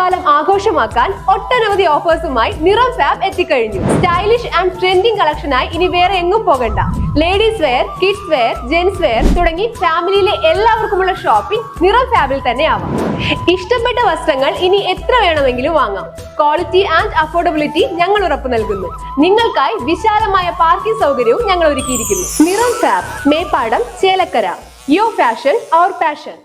ഓണക്കാലം ആഘോഷമാക്കാൻ ഒട്ടനവധി ഓഫേഴ്സുമായി നിറം ഫാബ് എത്തിക്കഴിഞ്ഞു. സ്റ്റൈലിഷ് ആൻഡ് ട്രെൻഡിംഗ് കളക്ഷനായി ഇനി വേറെ എങ്ങും പോകണ്ട. Ladies wear, kids wear, gents wear തുടങ്ങി ഫാമിലിയിലെ എല്ലാവർക്കുമുള്ള ഷോപ്പിംഗ് നിറം ഫാബിൽ തന്നെ ആവാം. ഇഷ്ടപ്പെട്ട വസ്ത്രങ്ങൾ ഇനി എത്ര വേണമെങ്കിലും വാങ്ങാം. ക്വാളിറ്റി ആൻഡ് അഫോർഡബിലിറ്റി ഞങ്ങൾ ഉറപ്പു നൽകുന്നു. നിങ്ങൾക്കായി വിശാലമായ പാർക്കിംഗ് സൗകര്യവും ഞങ്ങൾ ഒരുക്കിയിരിക്കുന്നു. Niram fab, Meppadam, Chelakkara. Your fashion our passion.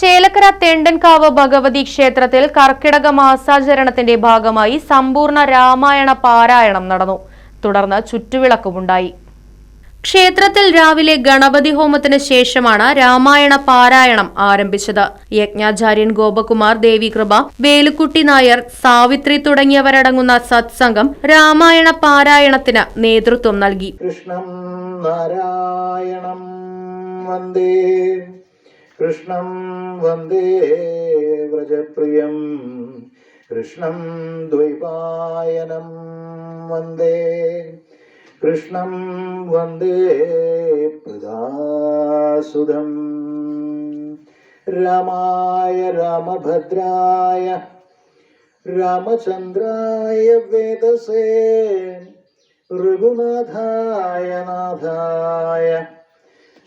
Chelakkara Thendankavu Bhagavathi ക്ഷേത്രത്തിൽ കർക്കിടക മാസാചരണത്തിന്റെ ഭാഗമായി സമ്പൂർണ്ണ രാമായണ പാരായണം നടന്നു. തുടർന്ന് ചുറ്റുവിളക്കുമുണ്ടായി. ക്ഷേത്രത്തിൽ രാവിലെ ഗണപതി ഹോമത്തിന് ശേഷമാണ് രാമായണ പാരായണം ആരംഭിച്ചത്. യജ്ഞാചാര്യൻ ഗോപകുമാർ, ദേവികൃപ, വേലുക്കുട്ടി നായർ, സാവിത്രി തുടങ്ങിയവരടങ്ങുന്ന സത്സംഗം രാമായണ പാരായണത്തിന് നേതൃത്വം നൽകി. കൃഷ്ണം നാരായണം വന്ദേ, കൃഷ്ണം വന്ദേ വ്രജപ്രിയം, കൃഷ്ണം ദ്വൈപായനം വന്ദേ, കൃഷ്ണം വന്ദേ പ്രദാസുധം. രാമായ രാമഭദ്രായ രാമചന്ദ്രായ വേദസേ, രഘുനാഥായ നാഥായ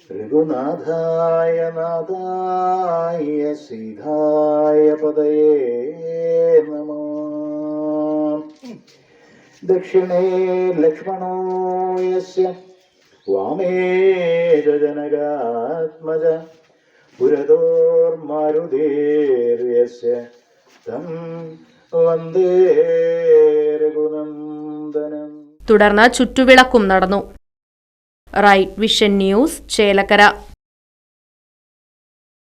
രഘുനാഥായ നാഥായ സീതായ പദയേ നമഃ. ദക്ഷിണേ ലക്ഷ്മണോ യസ്യ വാമേ ജനകാത്മജ, പുരതോർമാരുതേർയസ്യ തം വന്ദേ രഘുനന്ദനം. തുടർന്ന് ചുറ്റുവിളക്കും നടന്നു. Right vision news, Chelakkara.